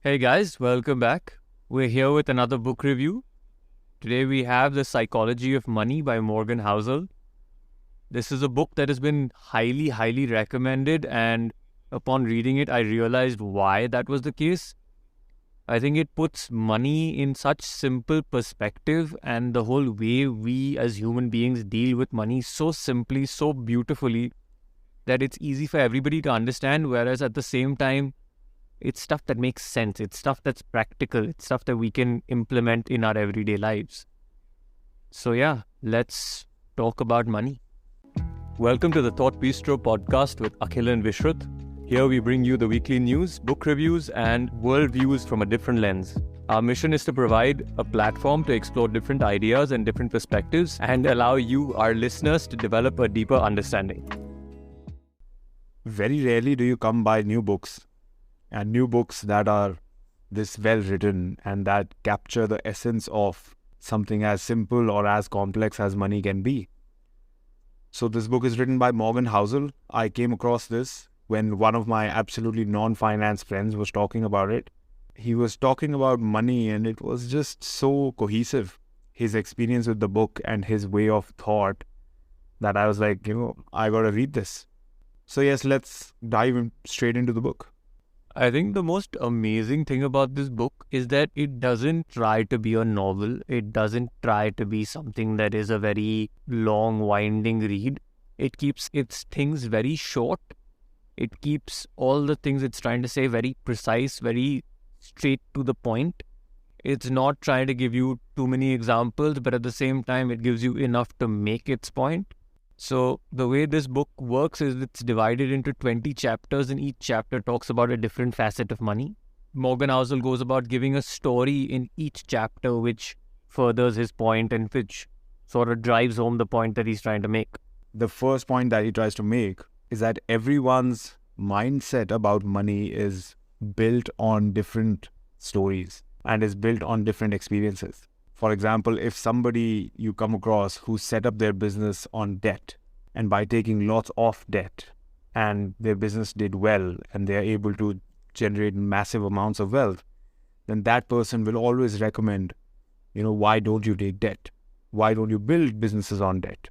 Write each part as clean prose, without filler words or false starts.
Hey guys, welcome back. We're here with another book review. Today we have The Psychology of Money by Morgan Housel. This is a book that has been highly recommended, and upon reading it, I realized why that was the case. I think it puts money in such simple perspective and the whole way we as human beings deal with money so simply, so beautifully, that it's easy for everybody to understand, whereas at the same time, it's stuff that makes sense. It's stuff that's practical. It's stuff that we can implement in our everyday lives. So yeah, let's talk about money. Welcome to the Thought Bistro podcast with Akhil and Vishruth. Here we bring you the weekly news, book reviews, and world views from a different lens. Our mission is to provide a platform to explore different ideas and different perspectives and allow you, our listeners, to develop a deeper understanding. Very rarely do you come by new books, and new books that are this well written and that capture the essence of something as simple or as complex as money can be. So this book is written by Morgan Housel. I came across this when one of my absolutely non-finance friends was talking about it. He was talking about money and it was just so cohesive, his experience with the book and his way of thought, that I was like, I gotta read this. So yes, let's dive straight into the book. I think the most amazing thing about this book is that it doesn't try to be a novel. It doesn't try to be something that is a very long, winding read. It keeps its things very short. It keeps all the things it's trying to say very precise, very straight to the point. It's not trying to give you too many examples, but at the same time, it gives you enough to make its point. So the way this book works is it's divided into 20 chapters, and each chapter talks about a different facet of money. Morgan Housel goes about giving a story in each chapter which furthers his point and which sort of drives home the point that he's trying to make. The first point that he tries to make is that everyone's mindset about money is built on different stories and is built on different experiences. For example, if somebody you come across who set up their business on debt, and by taking lots of debt and their business did well and they are able to generate massive amounts of wealth, then that person will always recommend, why don't you take debt? Why don't you build businesses on debt?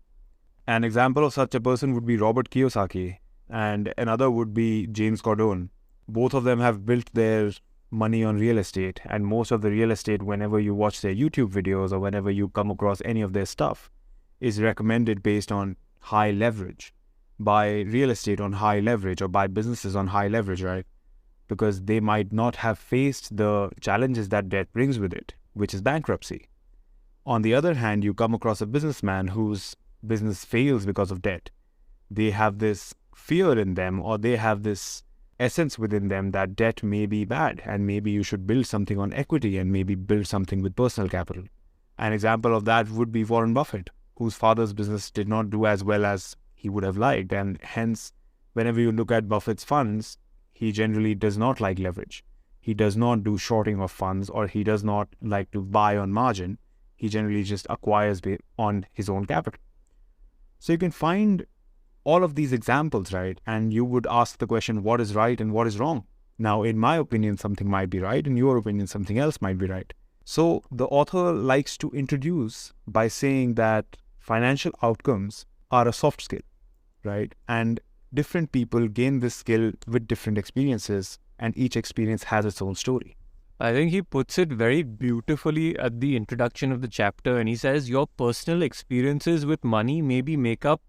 An example of such a person would be Robert Kiyosaki, and another would be James Cordone. Both of them have built their money on real estate, and most of the real estate, whenever you watch their YouTube videos or whenever you come across any of their stuff, is recommended based on high leverage. Buy real estate on high leverage or buy businesses on high leverage, right? Because they might not have faced the challenges that debt brings with it, which is bankruptcy. On the other hand, you come across a businessman whose business fails because of debt. They have this fear in them, or they have this essence within them that debt may be bad and maybe you should build something on equity and maybe build something with personal capital. An example of that would be Warren Buffett, whose father's business did not do as well as he would have liked, and hence whenever you look at Buffett's funds, he generally does not like leverage. He does not do shorting of funds, or he does not like to buy on margin. He generally just acquires on his own capital. So you can find all of these examples, right? And you would ask the question, what is right and what is wrong? Now, in my opinion, something might be right. In your opinion, something else might be right. So the author likes to introduce by saying that financial outcomes are a soft skill, right? And different people gain this skill with different experiences, and each experience has its own story. I think he puts it very beautifully at the introduction of the chapter, and he says your personal experiences with money maybe make up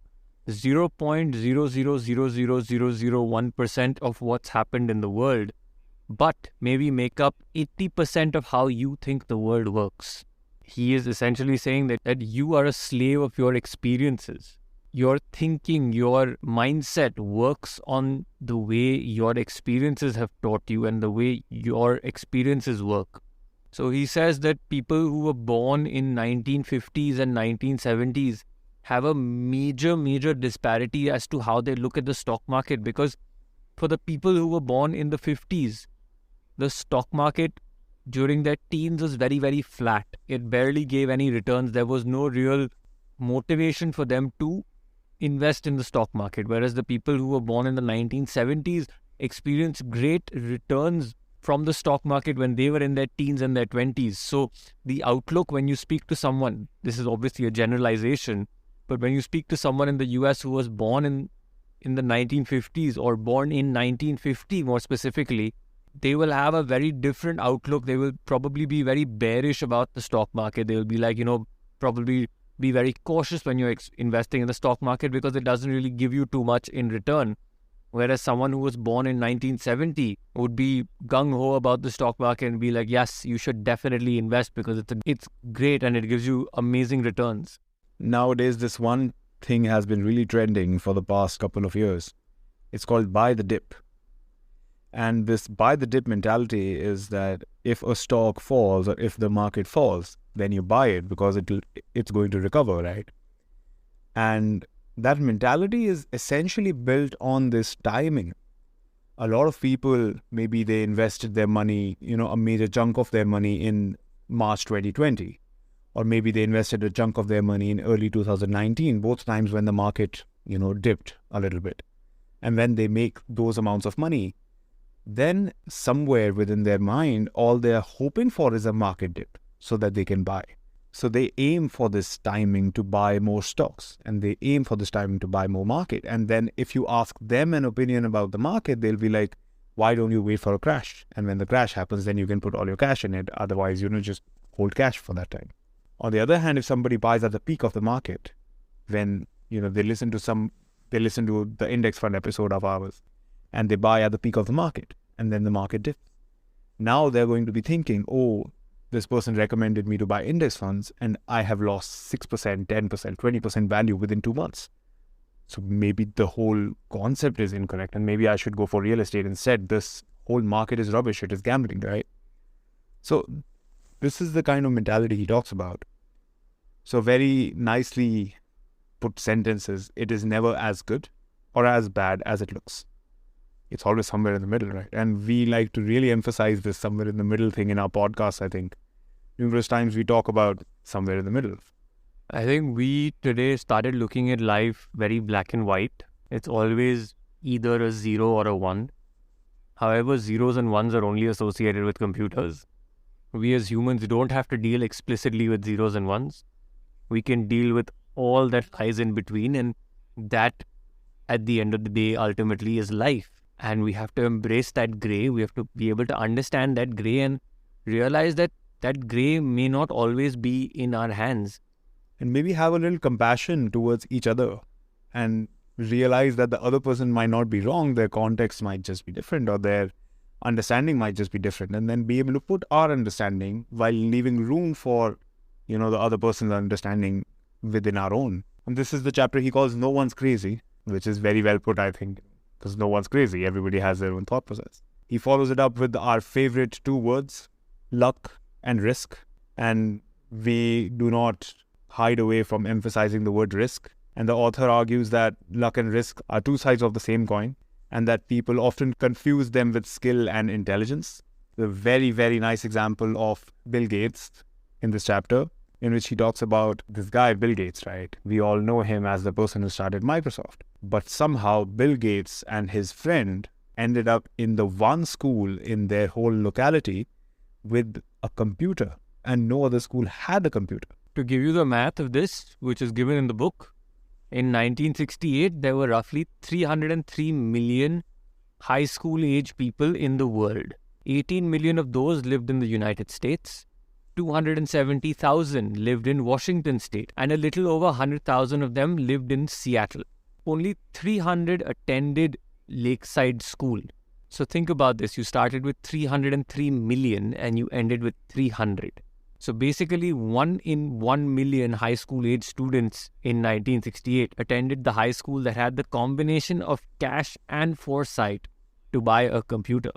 0.0000001% of what's happened in the world, but maybe make up 80% of how you think the world works. He is essentially saying that you are a slave of your experiences. Your thinking, your mindset works on the way your experiences have taught you and the way your experiences work. So he says that people who were born in 1950s and 1970s have a major disparity as to how they look at the stock market, because for the people who were born in the 50s, the stock market during their teens was very flat. It barely gave any returns. There was no real motivation for them to invest in the stock market, whereas the people who were born in the 1970s experienced great returns from the stock market when they were in their teens and their 20s. So the outlook when you speak to someone, this is obviously a generalization, but when you speak to someone in the US who was born in the 1950s or born in 1950 more specifically, they will have a very different outlook. They will probably be very bearish about the stock market. They will be like, probably be very cautious when you're investing in the stock market because it doesn't really give you too much in return. Whereas someone who was born in 1970 would be gung-ho about the stock market and be like, yes, you should definitely invest because it's great and it gives you amazing returns. Nowadays, this one thing has been really trending for the past couple of years. It's called buy the dip. And this buy the dip mentality is that if a stock falls or if the market falls, then you buy it because it's going to recover, right? And that mentality is essentially built on this timing. A lot of people, maybe they invested their money, a major chunk of their money in March 2020. Or maybe they invested a chunk of their money in early 2019, both times when the market, dipped a little bit. And when they make those amounts of money, then somewhere within their mind, all they're hoping for is a market dip so that they can buy. So they aim for this timing to buy more stocks and they aim for this timing to buy more market. And then if you ask them an opinion about the market, they'll be like, why don't you wait for a crash? And when the crash happens, then you can put all your cash in it. Otherwise, just hold cash for that time. On the other hand, if somebody buys at the peak of the market, when, they listen to the index fund episode of ours and they buy at the peak of the market and then the market dips. Now they're going to be thinking, oh, this person recommended me to buy index funds and I have lost 6%, 10%, 20% value within 2 months. So maybe the whole concept is incorrect and maybe I should go for real estate instead. This whole market is rubbish. It is gambling, right? So this is the kind of mentality he talks about. So very nicely put sentences. It is never as good or as bad as it looks. It's always somewhere in the middle, right? And we like to really emphasize this somewhere in the middle thing in our podcast, I think. Numerous times we talk about somewhere in the middle. I think we today started looking at life very black and white. It's always either a 0 or a 1. However, zeros and ones are only associated with computers. We as humans don't have to deal explicitly with zeros and ones. We can deal with all that lies in between, and that at the end of the day ultimately is life. And we have to embrace that gray. We have to be able to understand that gray and realize that that gray may not always be in our hands. And maybe have a little compassion towards each other and realize that the other person might not be wrong. Their context might just be different or their understanding might just be different. And then be able to put our understanding while leaving room for, the other person's understanding within our own. And this is the chapter he calls No One's Crazy, which is very well put, I think, because no one's crazy. Everybody has their own thought process. He follows it up with our favorite 2 words, luck and risk. And we do not hide away from emphasizing the word risk. And the author argues that luck and risk are 2 sides of the same coin and that people often confuse them with skill and intelligence. The very, very nice example of Bill Gates in this chapter, in which he talks about this guy, Bill Gates, right? We all know him as the person who started Microsoft. But somehow Bill Gates and his friend ended up in the one school in their whole locality with a computer, and no other school had a computer. To give you the math of this, which is given in the book, in 1968, there were roughly 303 million high school age people in the world. 18 million of those lived in the United States. 270,000 lived in Washington state, and a little over 100,000 of them lived in Seattle. Only 300 attended Lakeside School. So think about this. You started with 303 million and you ended with 300. So basically 1 in 1 million high school age students in 1968 attended the high school that had the combination of cash and foresight to buy a computer.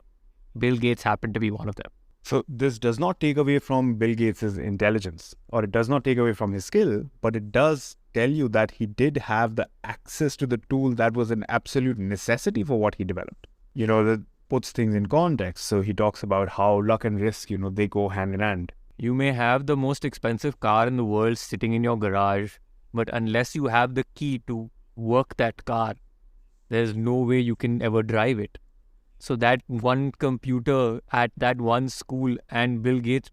Bill Gates happened to be one of them. So this does not take away from Bill Gates' intelligence, or it does not take away from his skill, but it does tell you that he did have the access to the tool that was an absolute necessity for what he developed. That puts things in context. So he talks about how luck and risk, they go hand in hand. You may have the most expensive car in the world sitting in your garage, but unless you have the key to work that car, there's no way you can ever drive it. So that one computer at that one school and Bill Gates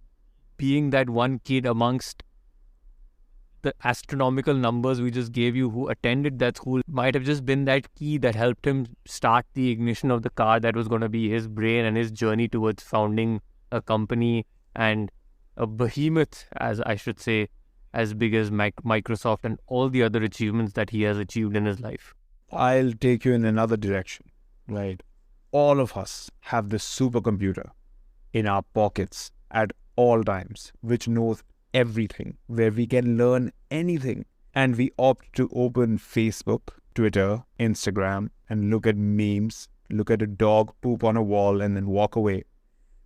being that one kid amongst the astronomical numbers we just gave you who attended that school might have just been that key that helped him start the ignition of the car that was going to be his brain and his journey towards founding a company and a behemoth, as I should say, as big as Microsoft and all the other achievements that he has achieved in his life. I'll take you in another direction, right? All of us have this supercomputer in our pockets at all times, which knows everything, where we can learn anything. And we opt to open Facebook, Twitter, Instagram, and look at memes, look at a dog poop on a wall and then walk away,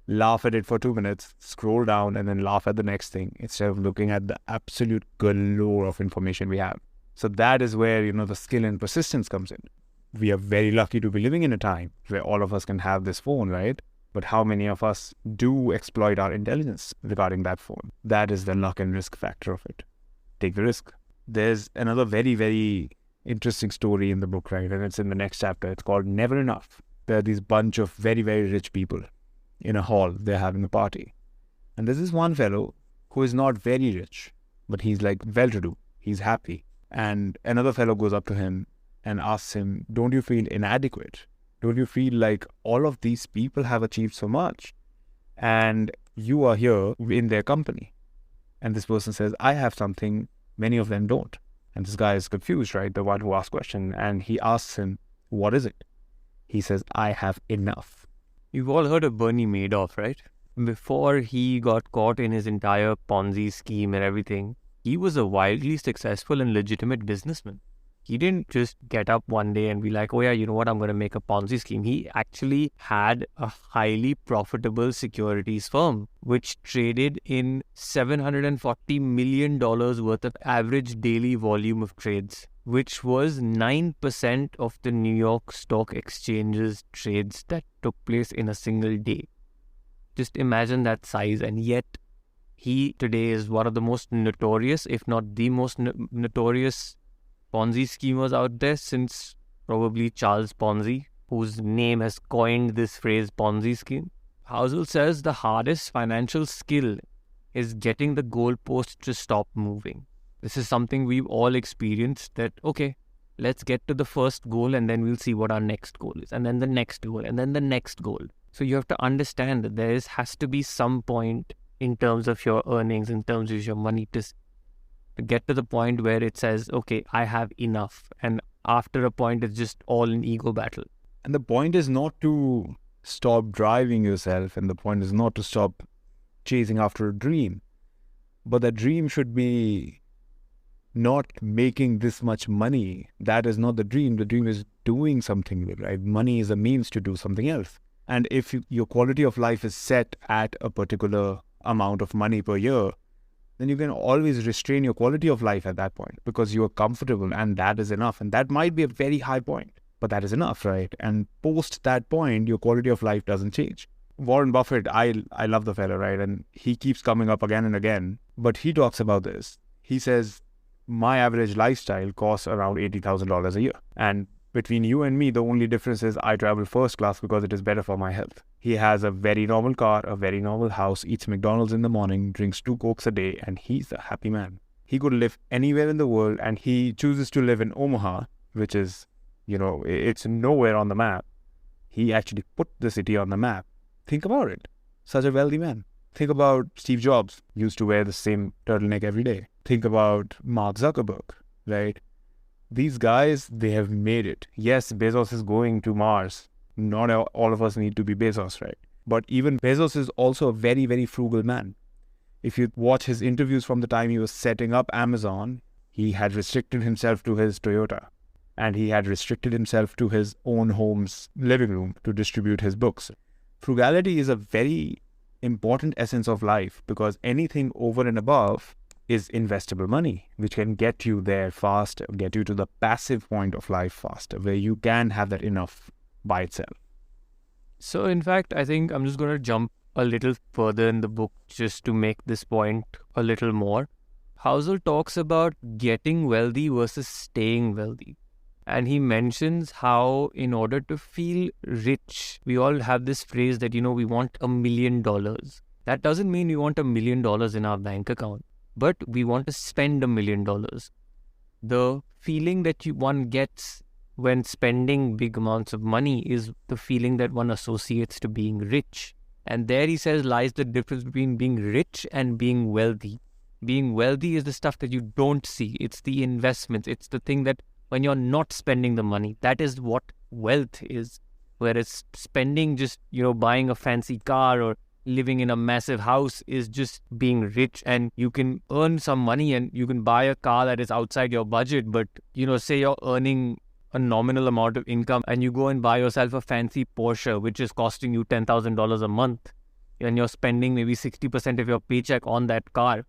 laugh at it for 2 minutes, scroll down and then laugh at the next thing instead of looking at the absolute galore of information we have. So that is where, the skill and persistence comes in. We are very lucky to be living in a time where all of us can have this phone, right? But how many of us do exploit our intelligence regarding that phone? That is the luck and risk factor of it. Take the risk. There's another very, very interesting story in the book, right? And it's in the next chapter. It's called Never Enough. There are these bunch of very, very rich people in a hall. They're having a party. And there's this one fellow who is not very rich, but he's like well-to-do. He's happy. And another fellow goes up to him and asks him, don't you feel inadequate? Don't you feel like all of these people have achieved so much and you are here in their company? And this person says, I have something many of them don't. And this guy is confused, right? The one who asked question. And he asks him, what is it? He says, I have enough. You've all heard of Bernie Madoff, right? Before he got caught in his entire Ponzi scheme and everything, he was a wildly successful and legitimate businessman. He didn't just get up one day and be like, oh yeah, you know what, I'm going to make a Ponzi scheme. He actually had a highly profitable securities firm, which traded in $740 million worth of average daily volume of trades, which was 9% of the New York Stock Exchange's trades that took place in a single day. Just imagine that size. And yet, he today is one of the most notorious, if not the most notorious Ponzi schemers out there since probably Charles Ponzi, whose name has coined this phrase Ponzi scheme. Housel says the hardest financial skill is getting the goalpost to stop moving. This is something we've all experienced that, okay, let's get to the first goal and then we'll see what our next goal is. And then the next goal and then the next goal. So you have to understand that there has to be some point in terms of your earnings, in terms of your money to get to the point where it says, okay, I have enough. And after a point, it's just all an ego battle. And the point is not to stop driving yourself. And the point is not to stop chasing after a dream. But that dream should be not making this much money. That is not the dream. The dream is doing something with it, right? Money is a means to do something else. And if your quality of life is set at a particular amount of money per year, then you can always restrain your quality of life at that point because you are comfortable and that is enough. And that might be a very high point, but that is enough, right? And post that point, your quality of life doesn't change. Warren Buffett, I love the fella, right? And he keeps coming up again and again, but he talks about this. He says, my average lifestyle costs around $80,000 a year. And between you and me, the only difference is I travel first class because it is better for my health. He has a very normal car, a very normal house, eats McDonald's in the morning, drinks 2 Cokes a day, and he's a happy man. He could live anywhere in the world, and he chooses to live in Omaha, which is, it's nowhere on the map. He actually put the city on the map. Think about it. Such a wealthy man. Think about Steve Jobs, used to wear the same turtleneck every day. Think about Mark Zuckerberg, right? These guys, they have made it. Yes, Bezos is going to Mars. Not all of us need to be Bezos, right? But even Bezos is also a very, very frugal man. If you watch his interviews from the time he was setting up Amazon, he had restricted himself to his Toyota. And he had restricted himself to his own home's living room to distribute his books. Frugality is a very important essence of life because anything over and above is investable money, which can get you there faster, get you to the passive point of life faster, where you can have that enough by itself. So in fact, I think I'm just going to jump a little further in the book just to make this point a little more. Housel talks about getting wealthy versus staying wealthy. And he mentions how in order to feel rich, we all have this phrase that, we want $1 million. That doesn't mean we want $1 million in our bank account, but we want to spend $1 million. The feeling that one gets when spending big amounts of money is the feeling that one associates to being rich. And there he says lies the difference between being rich and being wealthy. Being wealthy is the stuff that you don't see. It's the investments. It's the thing that when you're not spending the money, that is what wealth is. Whereas spending just, buying a fancy car or living in a massive house is just being rich, and you can earn some money and you can buy a car that is outside your budget. But, say you're earning a nominal amount of income and you go and buy yourself a fancy Porsche, which is costing you $10,000 a month, and you're spending maybe 60% of your paycheck on that car.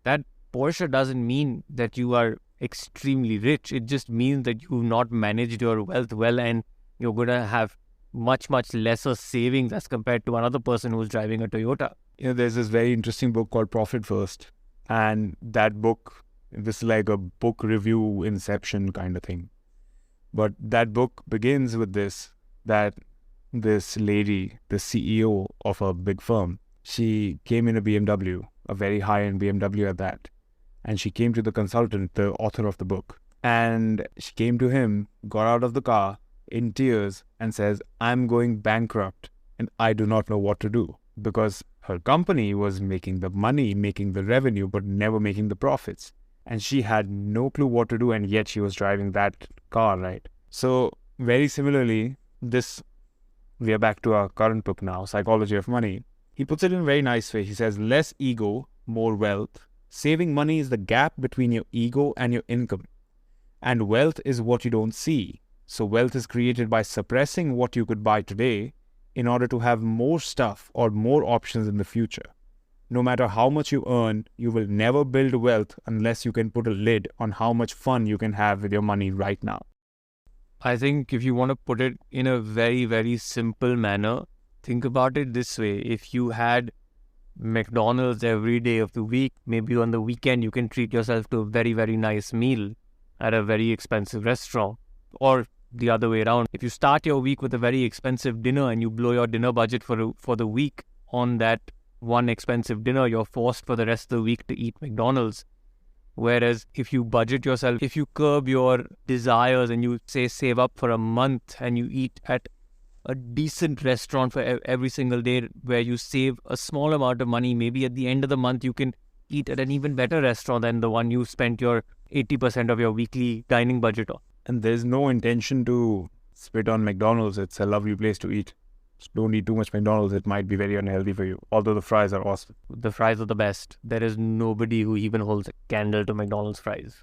That Porsche doesn't mean that you are extremely rich. It just means that you've not managed your wealth well, and you're going to have much, much lesser savings as compared to another person who's driving a Toyota. There's this very interesting book called Profit First. And that book, this is like a book review inception kind of thing. But that book begins with that this lady, the CEO of a big firm, she came in a BMW, a very high-end BMW at that. And she came to the consultant, the author of the book. And she came to him, got out of the car in tears and says, I'm going bankrupt and I do not know what to do. Because her company was making the money, making the revenue, but never making the profits. And she had no clue what to do, and yet she was driving that car, right? So very similarly, we are back to our current book now, Psychology of Money. He puts it in a very nice way. He says, less ego, more wealth. Saving money is the gap between your ego and your income. And wealth is what you don't see. So wealth is created by suppressing what you could buy today in order to have more stuff or more options in the future. No matter how much you earn, you will never build wealth unless you can put a lid on how much fun you can have with your money right now. I think if you want to put it in a very, very simple manner, think about it this way. If you had McDonald's every day of the week, maybe on the weekend you can treat yourself to a very, very nice meal at a very expensive restaurant. Or the other way around, if you start your week with a very expensive dinner and you blow your dinner budget for the week on that one expensive dinner, you're forced for the rest of the week to eat McDonald's. Whereas if you budget yourself, if you curb your desires and you say save up for a month and you eat at a decent restaurant for every single day where you save a small amount of money, maybe at the end of the month you can eat at an even better restaurant than the one you spent your 80% of your weekly dining budget on. And there's no intention to spit on McDonald's. It's a lovely place to eat. Just don't eat too much McDonald's. It might be very unhealthy for you. Although the fries are awesome. The fries are the best. There is nobody who even holds a candle to McDonald's fries.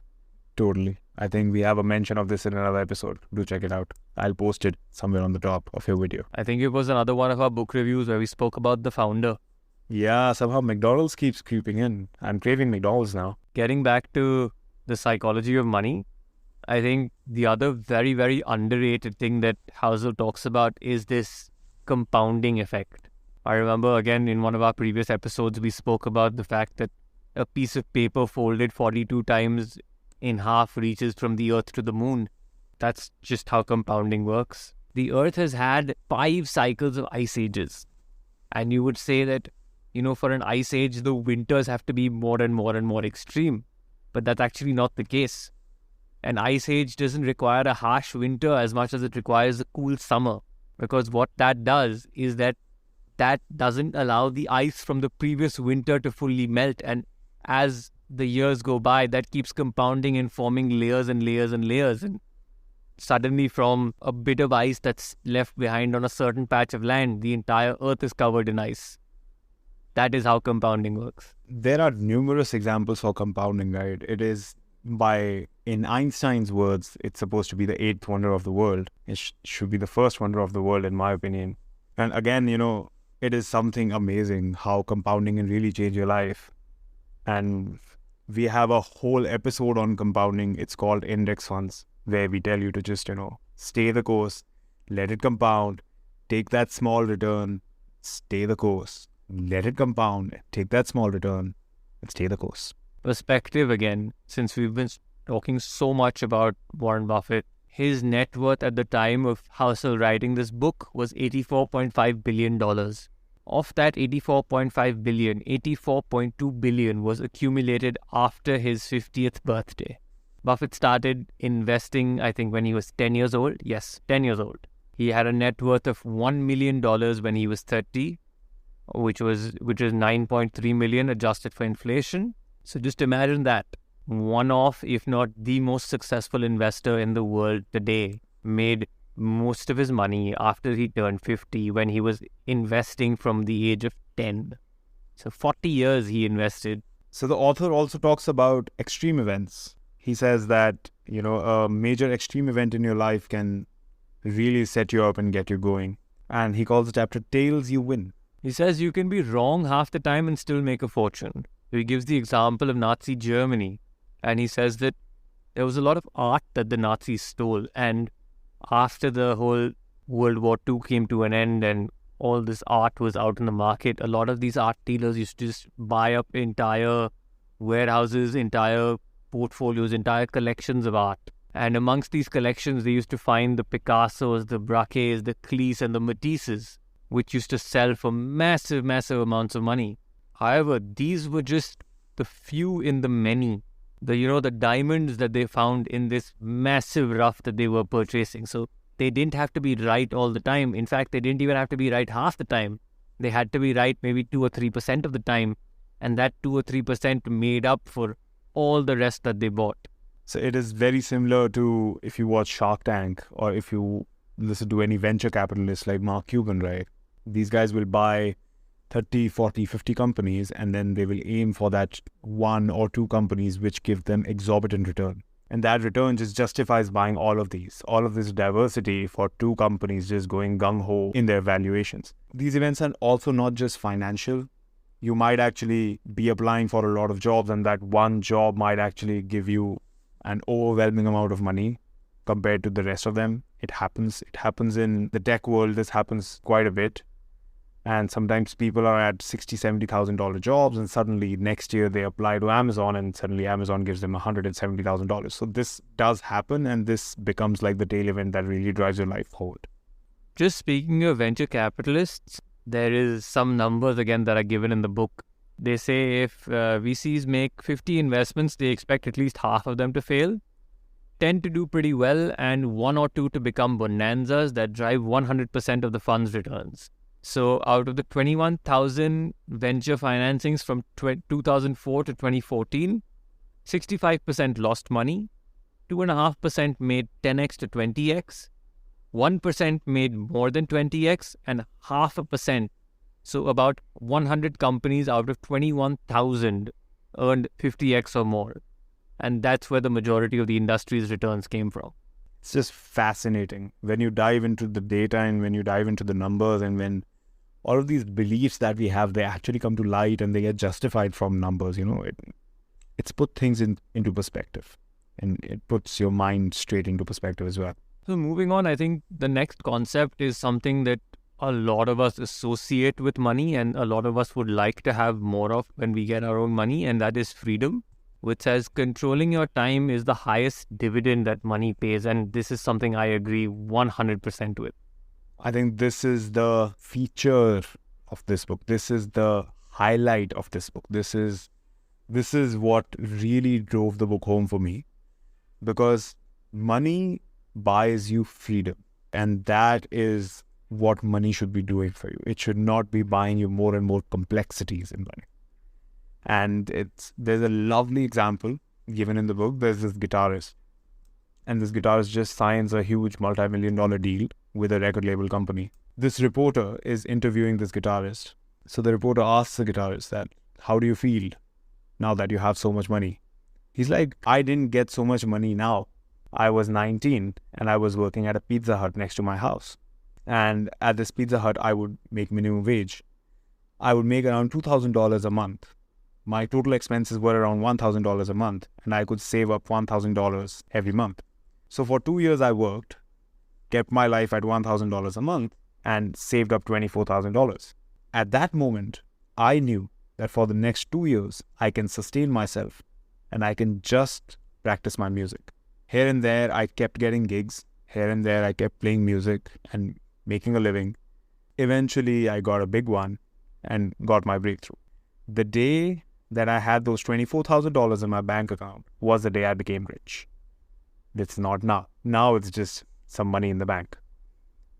Totally. I think we have a mention of this in another episode. Do check it out. I'll post it somewhere on the top of your video. I think it was another one of our book reviews where we spoke about the founder. Yeah, somehow McDonald's keeps creeping in. I'm craving McDonald's now. Getting back to the psychology of money, I think the other very, very underrated thing that Housel talks about is this compounding effect. I remember again in one of our previous episodes, we spoke about the fact that a piece of paper folded 42 times in half reaches from the earth to the moon. That's just how compounding works. The earth has had 5 cycles of ice ages. And you would say that, for an ice age, the winters have to be more and more and more extreme. But that's actually not the case. An ice age doesn't require a harsh winter as much as it requires a cool summer. Because what that does is that doesn't allow the ice from the previous winter to fully melt. And as the years go by, that keeps compounding and forming layers and layers and layers. And suddenly from a bit of ice that's left behind on a certain patch of land, the entire earth is covered in ice. That is how compounding works. There are numerous examples for compounding, right? It is in Einstein's words, it's supposed to be the 8th wonder of the world. It should be the first wonder of the world, in my opinion. And again, it is something amazing how compounding can really change your life. And we have a whole episode on compounding. It's called Index Funds, where we tell you to just, stay the course, let it compound, take that small return, stay the course, let it compound, take that small return, and stay the course. Perspective again, since we've been talking so much about Warren Buffett His net worth at the time of Housel writing this book was $84.5 billion. Of that $84.5 billion, $84.2 billion was accumulated after his 50th birthday. Buffett started investing, I think, when he was 10 years old. Yes, 10 years old. He had a net worth of $1 million when he was 30, which is $9.3 million adjusted for inflation. So just imagine that. One of, if not the most successful investor in the world today, made most of his money after he turned 50 when he was investing from the age of 10. So 40 years he invested. So the author also talks about extreme events. He says that, a major extreme event in your life can really set you up and get you going. And he calls the chapter Tails You Win. He says you can be wrong half the time and still make a fortune. So he gives the example of Nazi Germany. And he says that there was a lot of art that the Nazis stole. And after the whole World War II came to an end and all this art was out in the market, a lot of these art dealers used to just buy up entire warehouses, entire portfolios, entire collections of art. And amongst these collections, they used to find the Picassos, the Braques, the Cleese, and the Matisses, which used to sell for massive, massive amounts of money. However, these were just the few in the many. The diamonds that they found in this massive rough that they were purchasing. So they didn't have to be right all the time. In fact, they didn't even have to be right half the time. They had to be right maybe 2 or 3% of the time. And that 2 or 3% made up for all the rest that they bought. So it is very similar to if you watch Shark Tank or if you listen to any venture capitalist like Mark Cuban, right? These guys will buy 30, 40, 50 companies and then they will aim for that 1 or 2 companies which give them exorbitant return. And that return just justifies buying all of this diversity for 2 companies just going gung-ho in their valuations. These events are also not just financial. You might actually be applying for a lot of jobs and that one job might actually give you an overwhelming amount of money compared to the rest of them. It happens. It happens in the tech world. This happens quite a bit. And sometimes people are at $60,000, $70,000 jobs and suddenly next year they apply to Amazon and suddenly Amazon gives them $170,000. So this does happen and this becomes like the tail event that really drives your life forward. Just speaking of venture capitalists, there is some numbers again that are given in the book. They say if VCs make 50 investments, they expect at least half of them to fail, 10 to do pretty well, and 1 or 2 to become bonanzas that drive 100% of the fund's returns. So out of the 21,000 venture financings from 2004 to 2014, 65% lost money, 2.5% made 10x to 20x, 1% made more than 20x, and 0.5%. So about 100 companies out of 21,000 earned 50x or more. And that's where the majority of the industry's returns came from. It's just fascinating when you dive into the data and when you dive into the numbers and when all of these beliefs that we have, they actually come to light and they get justified from numbers. It's put things into perspective and it puts your mind straight into perspective as well. So moving on, I think the next concept is something that a lot of us associate with money and a lot of us would like to have more of when we get our own money, and that is freedom, which says controlling your time is the highest dividend that money pays. And this is something I agree 100% with. I think this is the feature of this book. This is the highlight of this book. This is what really drove the book home for me, because money buys you freedom, and that is what money should be doing for you. It should not be buying you more and more complexities in money. And there's a lovely example given in the book. There's this guitarist, and this guitarist just signs a huge multi-million-dollar deal with a record label company. This reporter is interviewing this guitarist. So the reporter asks the guitarist that, how do you feel now that you have so much money? He's like, I didn't get so much money now. I was 19 and I was working at a Pizza Hut next to my house. And at this Pizza Hut, I would make minimum wage. I would make around $2,000 a month. My total expenses were around $1,000 a month, and I could save up $1,000 every month. So for 2 years, I worked, kept my life at $1,000 a month, and saved up $24,000. At that moment, I knew that for the next 2 years, I can sustain myself, and I can just practice my music. Here and there, I kept getting gigs. Here and there, I kept playing music and making a living. Eventually, I got a big one and got my breakthrough. The day that I had those $24,000 in my bank account was the day I became rich. It's not now. Now it's just some money in the bank.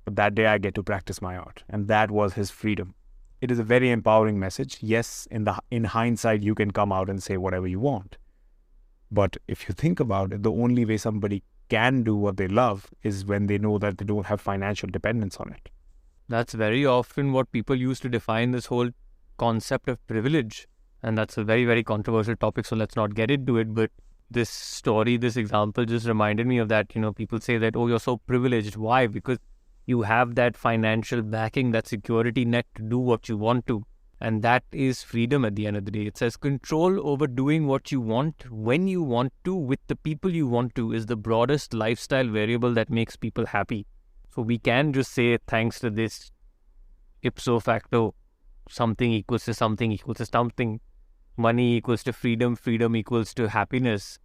But that day I get to practice my art. And that was his freedom. It is a very empowering message. Yes, in hindsight, you can come out and say whatever you want. But if you think about it, the only way somebody can do what they love is when they know that they don't have financial dependence on it. That's very often what people use to define this whole concept of privilege. And that's a very, very controversial topic, so let's not get into it. But this story, this example just reminded me of that. People say that, oh, you're so privileged. Why? Because you have that financial backing, that security net to do what you want to. And that is freedom at the end of the day. It says control over doing what you want, when you want to, with the people you want to is the broadest lifestyle variable that makes people happy. So we can just say, thanks to this ipso facto, something equals to something equals to something. Money equals to freedom, freedom equals to happiness.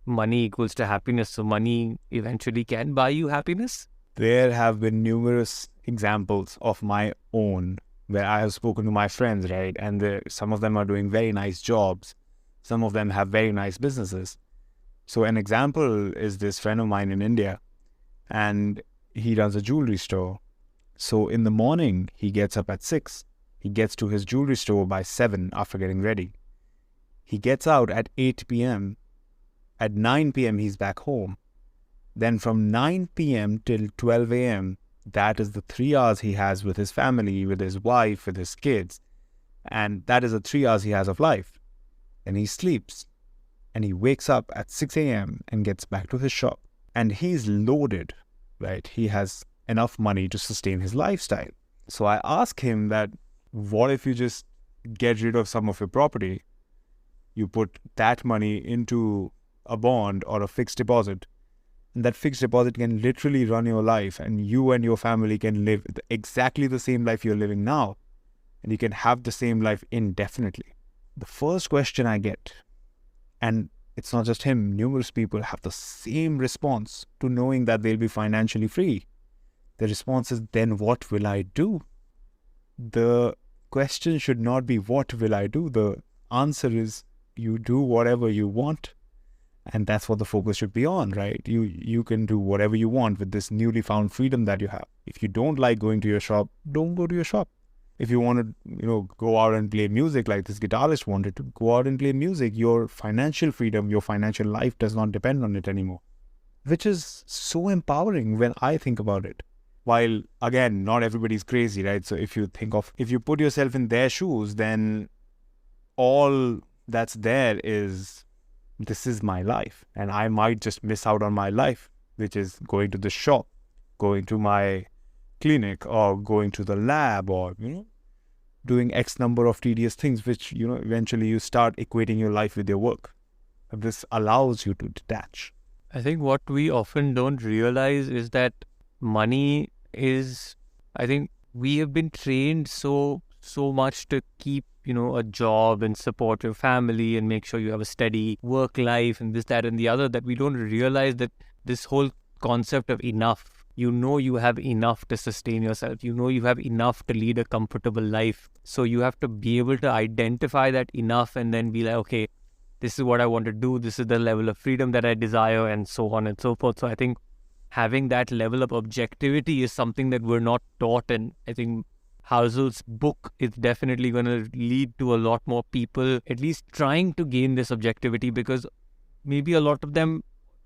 Money equals to happiness. So money eventually can buy you happiness. There have been numerous examples of my own where I have spoken to my friends, right? And some of them are doing very nice jobs. Some of them have very nice businesses. So an example is this friend of mine in India, and he runs a jewelry store. So in the morning, he gets up at 6. He gets to his jewelry store by 7 after getting ready. He gets out at 8 p.m. At 9 p.m., he's back home. Then from 9 p.m. till 12 a.m., that is the 3 hours he has with his family, with his wife, with his kids. And that is the 3 hours he has of life. Then he sleeps. And he wakes up at 6 a.m. and gets back to his shop. And he's loaded, right? He has enough money to sustain his lifestyle. So I ask him that, what if you just get rid of some of your property? You put that money into a bond or a fixed deposit. And that fixed deposit can literally run your life, and you and your family can live exactly the same life you're living now. And you can have the same life indefinitely. The first question I get, and it's not just him, numerous people have the same response to knowing that they'll be financially free. The response is, then what will I do? The question should not be, what will I do? The answer is, you do whatever you want. And that's what the focus should be on, right? You can do whatever you want with this newly found freedom that you have. If you don't like going to your shop, don't go to your shop. If you want to, go out and play music like this guitarist wanted to, go out and play music. Your financial freedom, your financial life does not depend on it anymore. Which is so empowering when I think about it. While, again, not everybody's crazy, right? So if you put yourself in their shoes, then all that's there is, this is my life. And I might just miss out on my life, which is going to the shop, going to my clinic, or going to the lab, or, doing X number of tedious things, which, eventually you start equating your life with your work. And this allows you to detach. I think what we often don't realize is that money is, I think we have been trained so much to keep, a job and support your family and make sure you have a steady work life and this, that, and the other, that we don't realize that this whole concept of enough, you have enough to sustain yourself, you have enough to lead a comfortable life. So you have to be able to identify that enough and then be like, okay, this is what I want to do, this is the level of freedom that I desire, and so on and so forth. So I think having that level of objectivity is something that we're not taught, and I think Housel's book is definitely going to lead to a lot more people at least trying to gain this objectivity, because maybe a lot of them,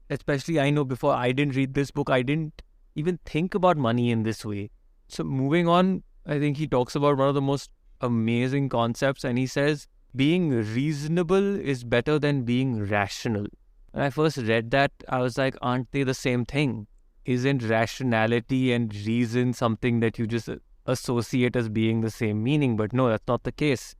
especially I know before I didn't read this book, I didn't even think about money in this way. So moving on, I think he talks about one of the most amazing concepts, and he says, being reasonable is better than being rational. When I first read that, I was like, aren't they the same thing? Isn't rationality and reason something that you just associate as being the same meaning? But no, that's not the case.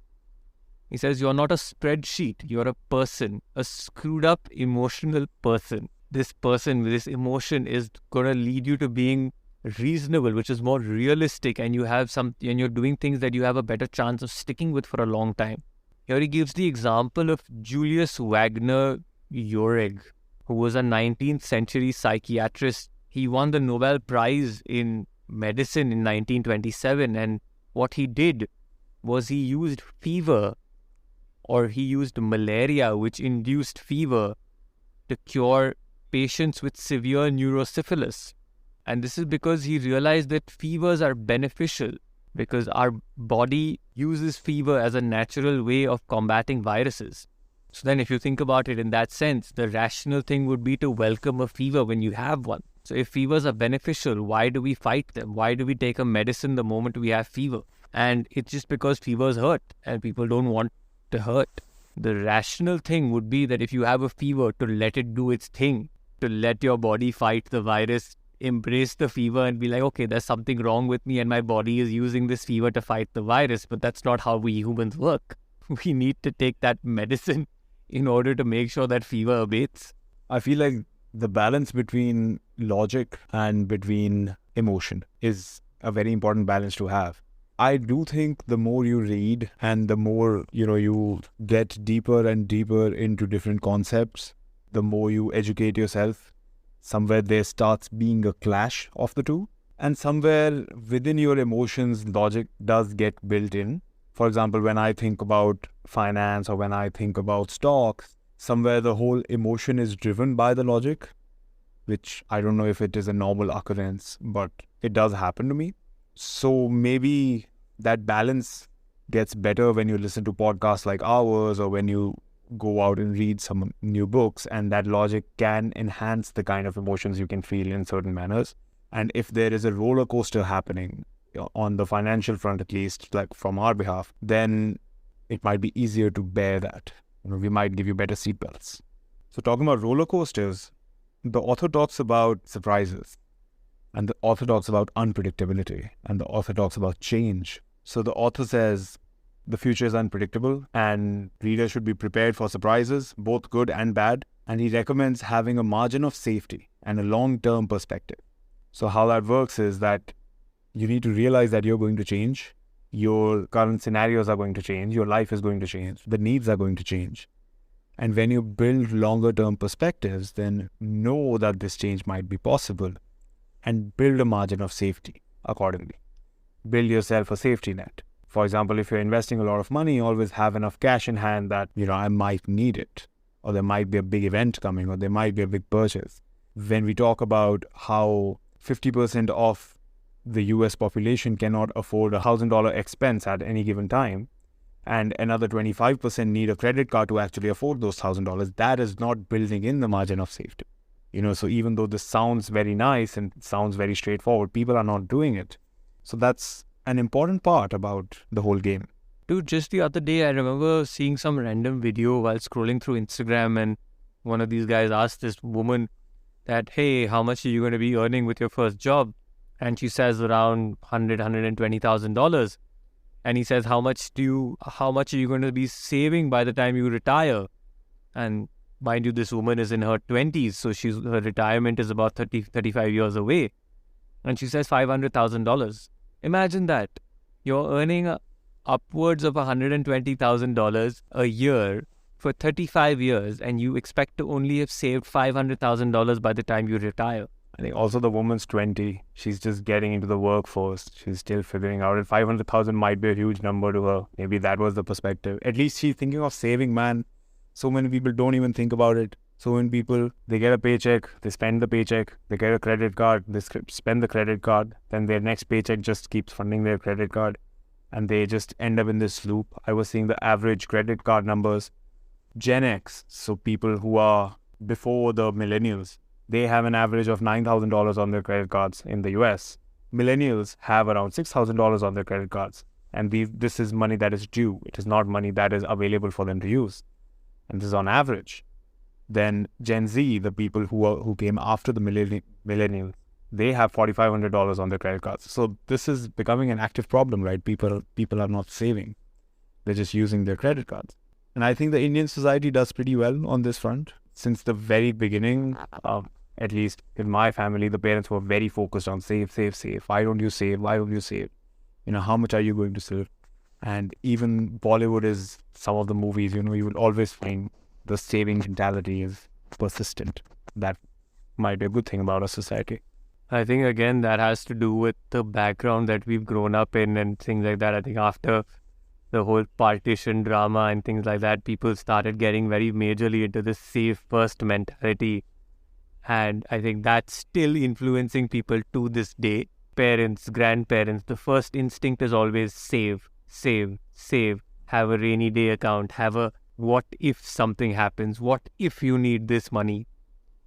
He says, you're not a spreadsheet, you're a person, a screwed up emotional person. This person with this emotion is going to lead you to being reasonable, which is more realistic, and you're doing things that you have a better chance of sticking with for a long time. Here he gives the example of Julius Wagner Jauregg. who was a 19th century psychiatrist. He won the Nobel Prize in medicine in 1927, and what he did was he used fever, or he used malaria, which induced fever, to cure patients with severe neurosyphilis. And this is because he realized that fevers are beneficial because our body uses fever as a natural way of combating viruses. So then if you think about it in that sense, the rational thing would be to welcome a fever when you have one. So if fevers are beneficial, why do we fight them? Why do we take a medicine the moment we have fever? And it's just because fevers hurt and people don't want to hurt. The rational thing would be that if you have a fever, to let it do its thing, to let your body fight the virus, embrace the fever and be like, okay, there's something wrong with me and my body is using this fever to fight the virus. But that's not how we humans work. We need to take that medicine in order to make sure that fever abates. I feel like the balance between logic and between emotion is a very important balance to have. I do think the more you read and the more, you get deeper and deeper into different concepts, the more you educate yourself, somewhere there starts being a clash of the two. And somewhere within your emotions, logic does get built in. For example, when I think about finance or when I think about stocks, somewhere the whole emotion is driven by the logic, which I don't know if it is a normal occurrence, but it does happen to me. So maybe that balance gets better when you listen to podcasts like ours or when you go out and read some new books, and that logic can enhance the kind of emotions you can feel in certain manners. And if there is a roller coaster happening on the financial front, at least like from our behalf, then it might be easier to bear that. We might give you better seatbelts. So talking about roller coasters, the author talks about surprises, and the author talks about unpredictability, and the author talks about change. So the author says the future is unpredictable and readers should be prepared for surprises, both good and bad. And he recommends having a margin of safety and a long-term perspective. So how that works is that you need to realize that you're going to change. Your current scenarios are going to change. Your life is going to change. The needs are going to change. And when you build longer-term perspectives, then know that this change might be possible and build a margin of safety accordingly. Build yourself a safety net. For example, if you're investing a lot of money, always have enough cash in hand that, I might need it, or there might be a big event coming, or there might be a big purchase. When we talk about how 50% of the US population cannot afford a $1,000 expense at any given time, and another 25% need a credit card to actually afford those $1,000, that is not building in the margin of safety. So even though this sounds very nice and sounds very straightforward, people are not doing it. So that's an important part about the whole game. Dude, just the other day, I remember seeing some random video while scrolling through Instagram, and one of these guys asked this woman that, hey, how much are you going to be earning with your first job? And she says around $120,000. And he says, how much are you going to be saving by the time you retire? And mind you, this woman is in her 20s, so her retirement is about 35 years away. And she says $500,000. Imagine that. You're earning upwards of $120,000 a year for 35 years, and you expect to only have saved $500,000 by the time you retire. I think also the woman's 20. She's just getting into the workforce. She's still figuring out it. 500,000 might be a huge number to her. Maybe that was the perspective. At least she's thinking of saving, man. So many people don't even think about it. So many people, they get a paycheck, they spend the paycheck, they get a credit card, they spend the credit card, then their next paycheck just keeps funding their credit card, and they just end up in this loop. I was seeing the average credit card numbers. Gen X, so people who are before the millennials, they have an average of $9,000 on their credit cards in the US. Millennials have around $6,000 on their credit cards. And this is money that is due. It is not money that is available for them to use. And this is on average. Then Gen Z, the people who came after the millennials, they have $4,500 on their credit cards. So this is becoming an active problem, right? People are not saving. They're just using their credit cards. And I think the Indian society does pretty well on this front. Since the very beginning, at least in my family, the parents were very focused on save. Why don't you save? Why don't you save? How much are you going to save? And even Bollywood is some of the movies, you will always find the saving mentality is persistent. That might be a good thing about our society. I think, again, that has to do with the background that we've grown up in and things like that. I think after the whole partition drama and things like that, people started getting very majorly into this save first mentality. And I think that's still influencing people to this day. Parents, grandparents, the first instinct is always save, save, save. Have a rainy day account. Have a what if something happens? What if you need this money?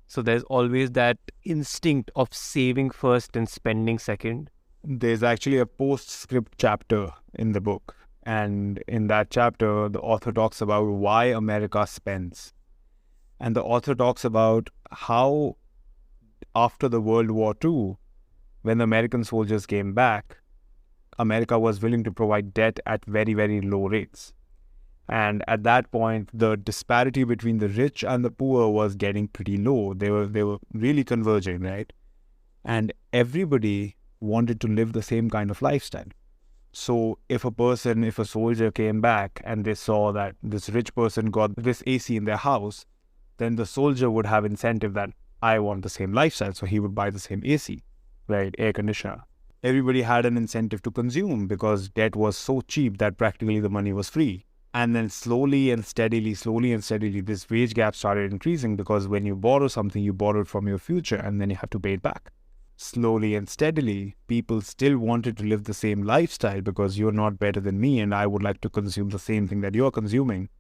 So there's always that instinct of saving first and spending second. There's actually a postscript chapter in the book. And in that chapter, the author talks about why America spends. And the author talks about how after the World War II, when the American soldiers came back, America was willing to provide debt at very, very low rates. And at that point, the disparity between the rich and the poor was getting pretty low. They were really converging, right? And everybody wanted to live the same kind of lifestyle. So if a soldier came back and they saw that this rich person got this AC in their house, then the soldier would have incentive that I want the same lifestyle. So he would buy the same AC, right? Air conditioner. Everybody had an incentive to consume because debt was so cheap that practically the money was free. And then slowly and steadily, this wage gap started increasing because when you borrow something, you borrow it from your future and then you have to pay it back. Slowly and steadily, people still wanted to live the same lifestyle because you're not better than me and I would like to consume the same thing that you're consuming.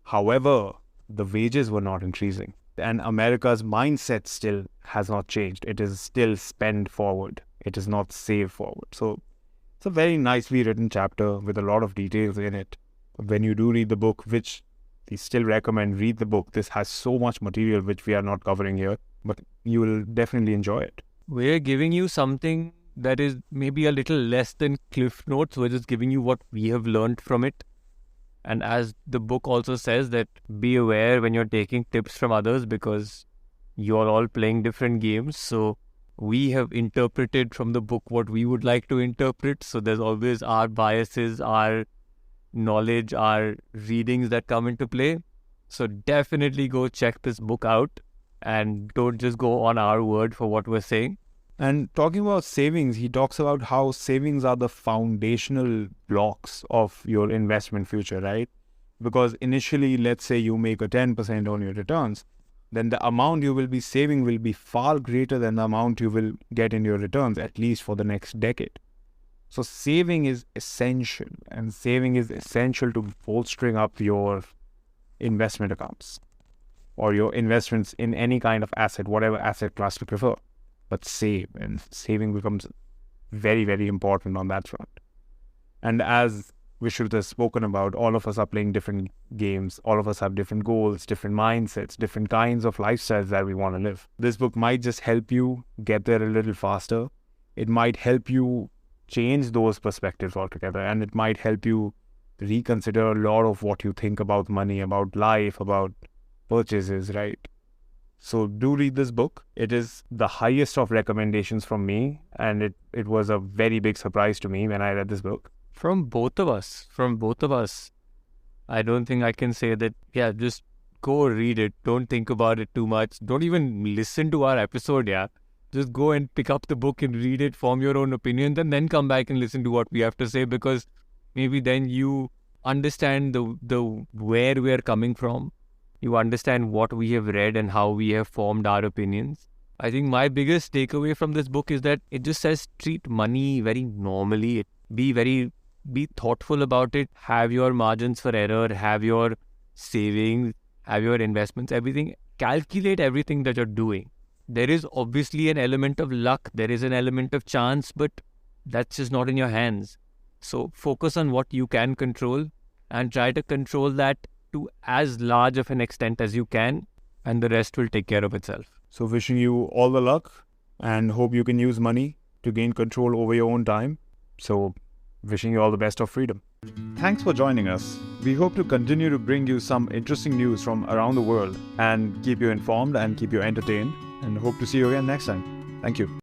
However, the wages were not increasing. And America's mindset still has not changed. It is still spend forward. It is not save forward. So it's a very nicely written chapter with a lot of details in it. When you do read the book, which we still recommend, read the book. This has so much material which we are not covering here, but you will definitely enjoy it. We're giving you something that is maybe a little less than Cliff Notes. We're just giving you what we have learned from it. And as the book also says, that be aware when you're taking tips from others because you're all playing different games. So we have interpreted from the book what we would like to interpret. So there's always our biases, our knowledge, our readings that come into play. So definitely go check this book out and don't just go on our word for what we're saying. And talking about savings, he talks about how savings are the foundational blocks of your investment future, right? Because initially, let's say you make a 10% on your returns, then the amount you will be saving will be far greater than the amount you will get in your returns, at least for the next decade. So saving is essential, and saving is essential to bolstering up your investment accounts or your investments in any kind of asset, whatever asset class you prefer. But save, and saving becomes very, very important on that front. And as Vishruta has spoken about, all of us are playing different games. All of us have different goals, different mindsets, different kinds of lifestyles that we want to live. This book might just help you get there a little faster. It might help you change those perspectives altogether, and it might help you reconsider a lot of what you think about money, about life, about purchases, right? So do read this book. It is the highest of recommendations from me, and it was a very big surprise to me when I read this book. From both of us. I don't think I can say that, yeah, just go read it. Don't think about it too much. Don't even listen to our episode, yeah. Just go and pick up the book and read it, form your own opinions, and then come back and listen to what we have to say, because maybe then you understand the where we are coming from. You understand what we have read and how we have formed our opinions. I think my biggest takeaway from this book is that it just says treat money very normally. Be thoughtful about it. Have your margins for error. Have your savings. Have your investments. Everything. Calculate everything that you're doing. There is obviously an element of luck. There is an element of chance, but that's just not in your hands. So focus on what you can control and try to control that to as large of an extent as you can, and the rest will take care of itself. So wishing you all the luck and hope you can use money to gain control over your own time. So wishing you all the best of freedom. Thanks for joining us. We hope to continue to bring you some interesting news from around the world and keep you informed and keep you entertained, and hope to see you again next time. Thank you.